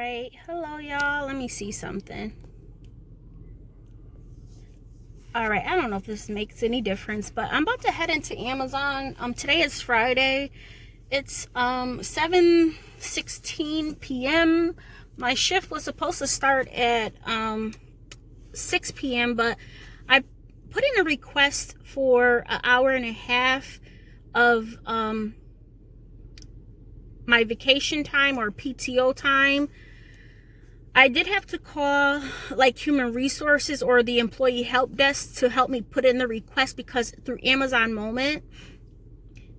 right, hello y'all. Let me see something. All right, I don't know if this makes any difference, but I'm about to head into Amazon. Today is Friday. It's 7:16 p.m. My shift was supposed to start at 6 p.m., but I put in a request for an hour and a half of my vacation time or PTO time. I did have to call like human resources or the employee help desk to help me put in the request, because through Amazon Moment,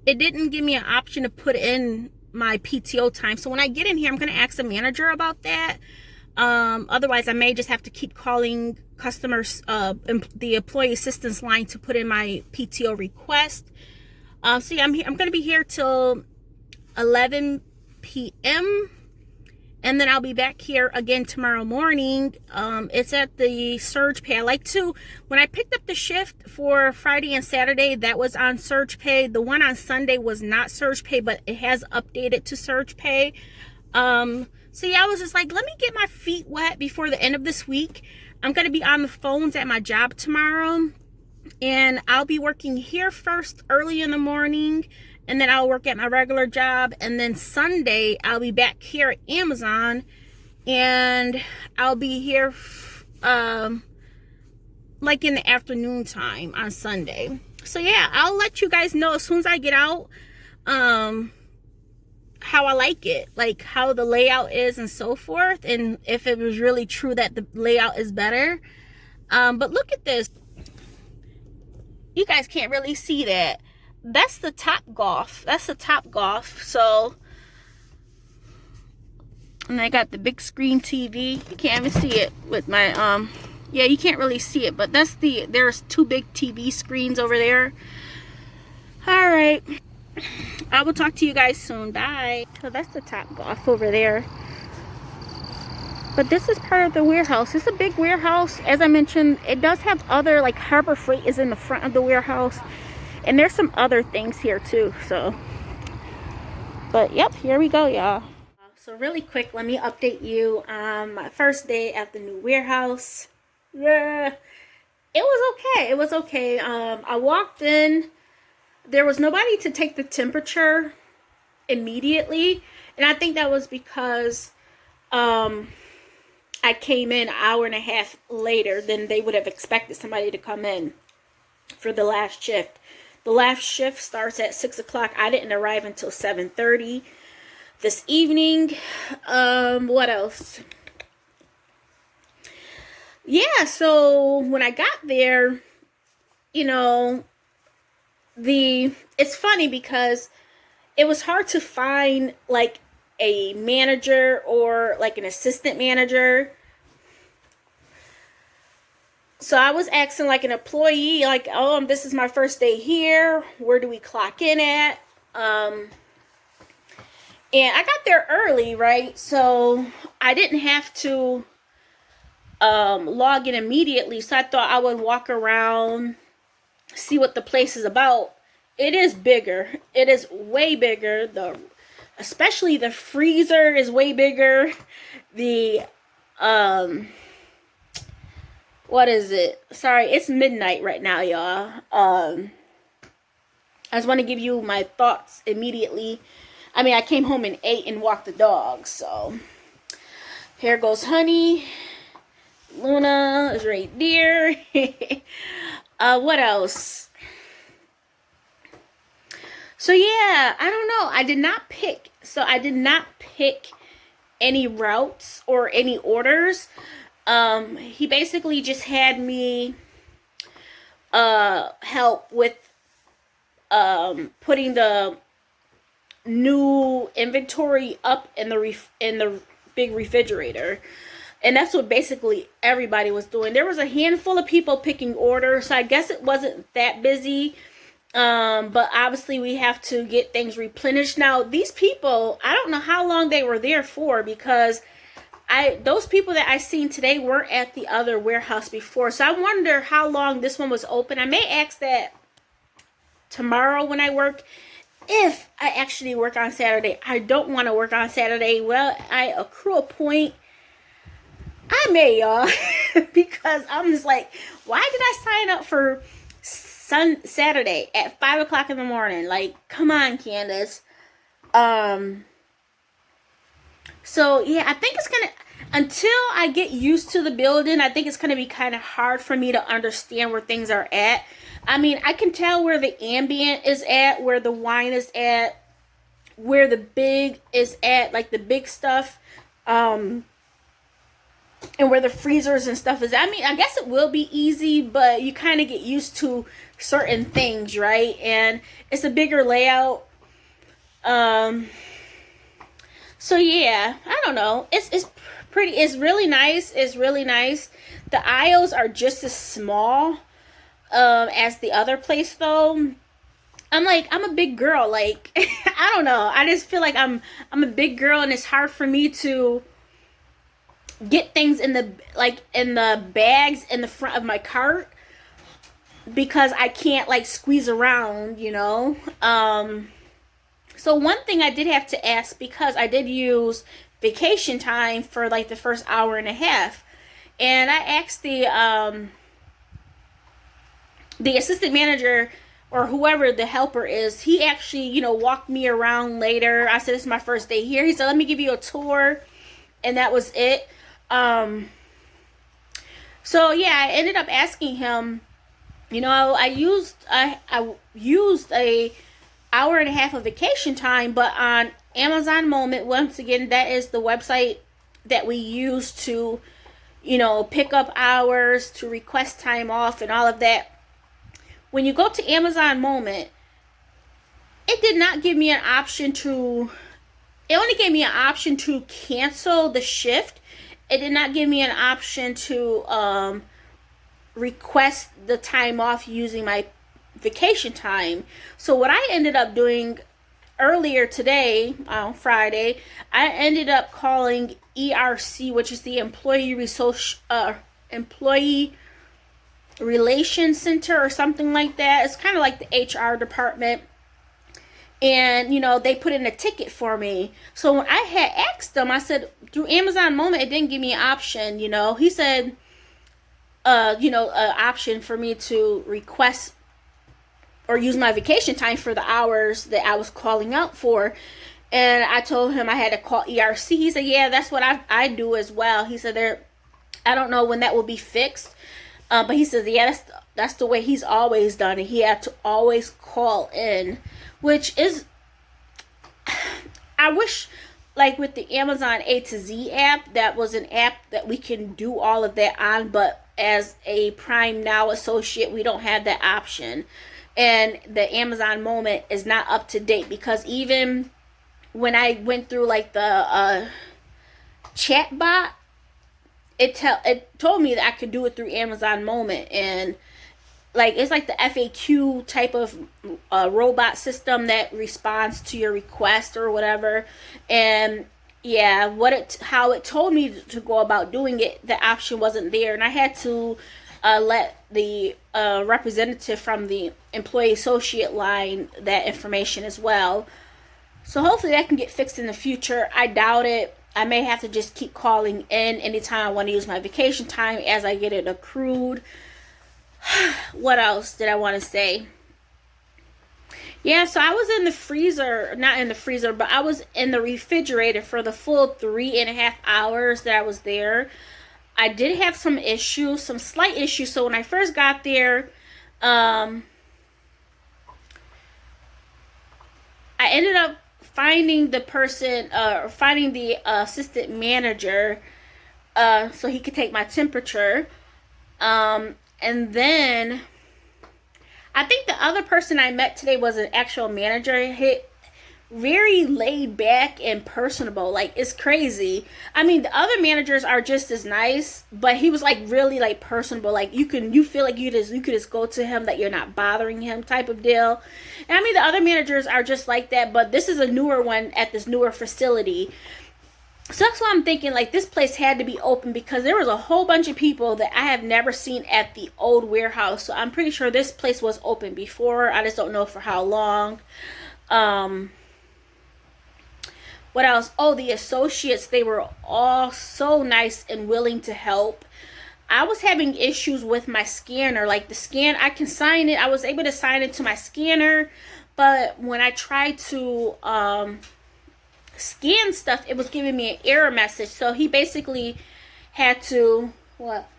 it didn't give me an option to put in my PTO time. So when I get in here, I'm going to ask the manager about that. Otherwise, I may just have to keep calling customers, the employee assistance line, to put in my PTO request. So yeah, I'm going to be here till 11 p.m. and then I'll be back here again tomorrow morning. It's at the Surge Pay. I like to, when I picked up the shift for Friday and Saturday, that was on Surge Pay. The one on Sunday was not Surge Pay, but it has updated to Surge Pay. So yeah, I was just like, let me get my feet wet before the end of this week. I'm going to be on the phones at my job tomorrow, and I'll be working here first early in the morning, and then I'll work at my regular job, and then Sunday I'll be back here at Amazon, and I'll be here like in the afternoon time on Sunday. So yeah, I'll let you guys know as soon as I get out how I like it, like how the layout is and so forth, and if it was really true that the layout is better. But look at this. You guys can't really see that. That's the Top Golf. That's the Top Golf. So, and I got the big screen TV. You can't even see it with my yeah, you can't really see it, but that's there's two big TV screens over there. All right, I will talk to you guys soon. Bye. So that's the Top Golf over there. But this is part of the warehouse. It's a big warehouse. As I mentioned, it does have other, like Harbor Freight is in the front of the warehouse. And there's some other things here too. So, but yep, here we go, y'all. So really quick, let me update you on my first day at the new warehouse. Yeah, it was okay. It was okay. I walked in. There was nobody to take the temperature immediately. And I think that was because I came in an hour and a half later than they would have expected somebody to come in for the last shift. The last shift starts at 6 o'clock. I didn't arrive until 7:30 this evening. What else? Yeah, so when I got there, you know, it's funny because it was hard to find like a manager or like an assistant manager. So I was asking like an employee, like, oh, this is my first day here. Where do we clock in at? And I got there early, right? So I didn't have to log in immediately. So I thought I would walk around, see what the place is about. It is bigger. It is way bigger. Especially the freezer is way bigger. The what is it? Sorry, it's midnight right now, y'all. I just want to give you my thoughts immediately. I mean, I came home and ate and walked the dog, so here goes Honey. Luna is right there. What else? So yeah, I don't know. I did not pick any routes or any orders. He basically just had me help with putting the new inventory up in the big refrigerator. And that's what basically everybody was doing. There was a handful of people picking orders, so I guess it wasn't that busy. But obviously we have to get things replenished. Now, these people, I don't know how long they were there for, because those people that I seen today weren't at the other warehouse before. So I wonder how long this one was open. I may ask that tomorrow when I work. if I actually work on Saturday. I don't want to work on Saturday. Well, I accrue a point. I may, y'all, because I'm just like, why did I sign up for Saturday at 5 o'clock in the morning? Like, come on, Candace. So yeah, I think it's gonna, until I get used to the building, I think it's gonna be kind of hard for me to understand where things are at. I mean, I can tell where the ambient is at, where the wine is at, where the big is at, like the big stuff, and where the freezers and stuff is. I mean, I guess it will be easy, but you kind of get used to certain things, right? And it's a bigger layout. So yeah, I don't know. It's pretty. It's really nice. It's really nice. The aisles are just as small as the other place, though. I'm a big girl. Like, I don't know. I just feel like I'm a big girl, and it's hard for me to get things in the bags in the front of my cart because I can't like squeeze around, you know. So one thing I did have to ask, because I did use vacation time for like the first hour and a half, and I asked the assistant manager or whoever the helper is. He actually, you know, walked me around later. I said, this is my first day here. He said, let me give you a tour, and that was it. So yeah, I ended up asking him, you know, I used a hour and a half of vacation time, but on Amazon Moment, once again, that is the website that we use to, you know, pick up hours, to request time off and all of that. When you go to Amazon Moment, it did not give me an option to, it only gave me an option to cancel the shift. It did not give me an option to request the time off using my vacation time. So what I ended up doing earlier today, on Friday, I ended up calling ERC, which is the Employee Relations Center or something like that. It's kind of like the HR department. And, you know, they put in a ticket for me. So when I had asked them, I said, through Amazon Moment, it didn't give me an option, you know. He said, you know, an option for me to request or use my vacation time for the hours that I was calling out for. And I told him I had to call ERC. He said, yeah, that's what I do as well. He said, I don't know when that will be fixed. But he says, yeah, that's the way he's always done it. He had to always call in, which is, I wish, like with the Amazon A to Z app, that was an app that we can do all of that on. But as a Prime Now associate, we don't have that option. And the Amazon Moment is not up to date, because even when I went through like the chat bot, it told me that I could do it through Amazon Moment, and like it's like the FAQ type of robot system that responds to your request or whatever. And yeah, how it told me to go about doing it, the option wasn't there, and I had to let the representative from the employee associate line that information as well. So hopefully that can get fixed in the future. I doubt it. I may have to just keep calling in anytime I want to use my vacation time as I get it accrued. What else did I want to say? Yeah, so I was in the freezer, not in the freezer, but I was in the refrigerator for the full 3.5 hours that I was there. I did have some issues, some slight issues. So when I first got there, I ended up finding the person, finding the assistant manager, so he could take my temperature. And then I think the other person I met today was an actual manager. Very laid back and personable. Like, it's crazy. I mean, the other managers are just as nice, but he was like really like personable. Like you feel like you could just go to him, that you're not bothering him type of deal. And I mean, the other managers are just like that, but this is a newer one at this newer facility. So that's why I'm thinking like this place had to be open, because there was a whole bunch of people that I have never seen at the old warehouse. So I'm pretty sure this place was open before. I just don't know for how long. Um, what else? Oh, the associates, they were all so nice and willing to help. I was having issues with my scanner. Like the scan, I can sign it. I was able to sign it to my scanner, but when I tried to scan stuff, it was giving me an error message. So he basically had to, what?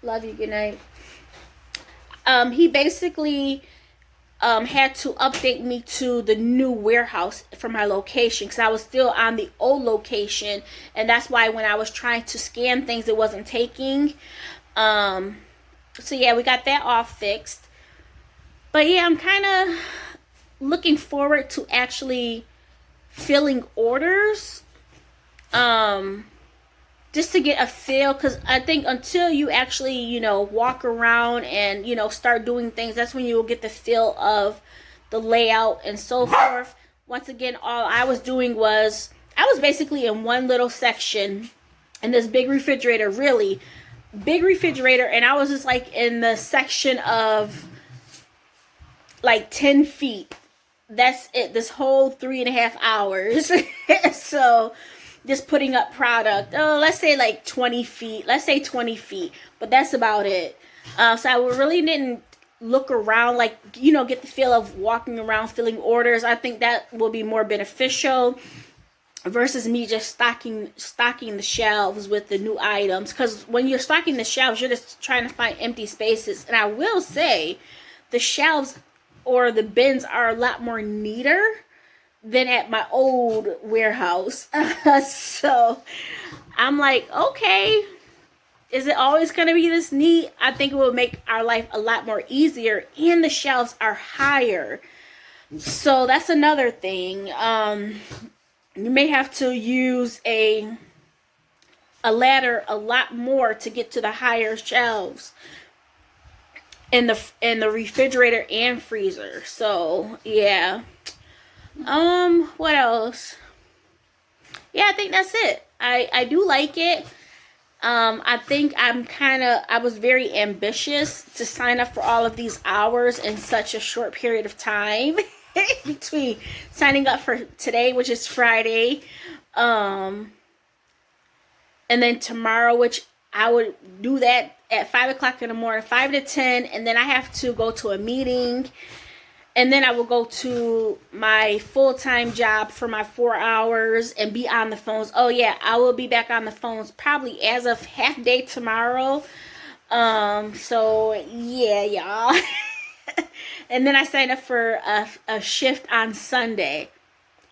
Love you, good night. He basically had to update me to the new warehouse for my location, because I was still on the old location, and that's why when I was trying to scan things, it wasn't taking. So yeah, we got that all fixed. But yeah, I'm kind of looking forward to actually filling orders. Just to get a feel, because I think until you actually, you know, walk around and, you know, start doing things, that's when you will get the feel of the layout and so forth. Once again, all I was doing was, I was basically in one little section in this big refrigerator, really big refrigerator, and I was just like in the section of like 10 feet. That's it, this whole 3.5 hours. So just putting up product, let's say like 20 feet, let's say 20 feet, but that's about it. So I really didn't look around, like, you know, get the feel of walking around filling orders. I think that will be more beneficial versus me just stocking the shelves with the new items, because when you're stocking the shelves, you're just trying to find empty spaces. And I will say the shelves or the bins are a lot more neater than at my old warehouse. So I'm like, okay, is it always going to be this neat? I think it will make our life a lot more easier, and the shelves are higher. So that's another thing. You may have to use a ladder a lot more to get to the higher shelves in the refrigerator and freezer. So yeah. What else? Yeah, I think that's it. I do like it. I think I was very ambitious to sign up for all of these hours in such a short period of time. Between signing up for today, which is Friday, and then tomorrow, which I would do that at 5 o'clock in the morning, 5 to 10, and then I have to go to a meeting. And then I will go to my full-time job for my 4 hours and be on the phones. Oh, yeah, I will be back on the phones probably as of half day tomorrow. So, yeah, y'all. And then I signed up for a shift on Sunday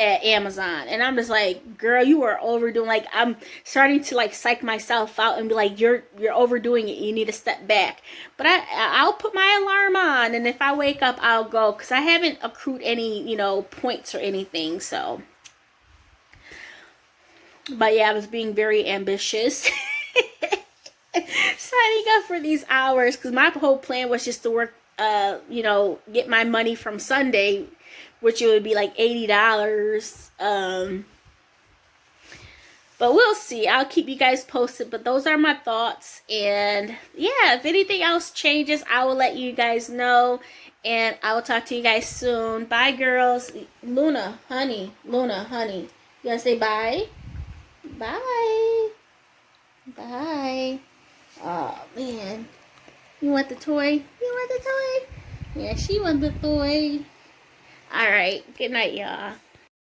at Amazon. And I'm just like, girl, you are overdoing. Like, I'm starting to, like, psych myself out and be like, you're overdoing it. You need to step back. But I'll put my alarm on, and if I wake up, I'll go, because I haven't accrued any, you know, points or anything. So, but yeah, I was being very ambitious. Signing up for these hours, because my whole plan was just to work, you know, get my money from Sunday, which it would be like $80. But we'll see. I'll keep you guys posted. But those are my thoughts. And yeah, if anything else changes, I will let you guys know. And I will talk to you guys soon. Bye, girls. Luna, honey. Luna, honey. You gotta say bye? Bye. Bye. Oh, man. You want the toy? You want the toy? Yeah, she wants the toy. All right. Good night, y'all.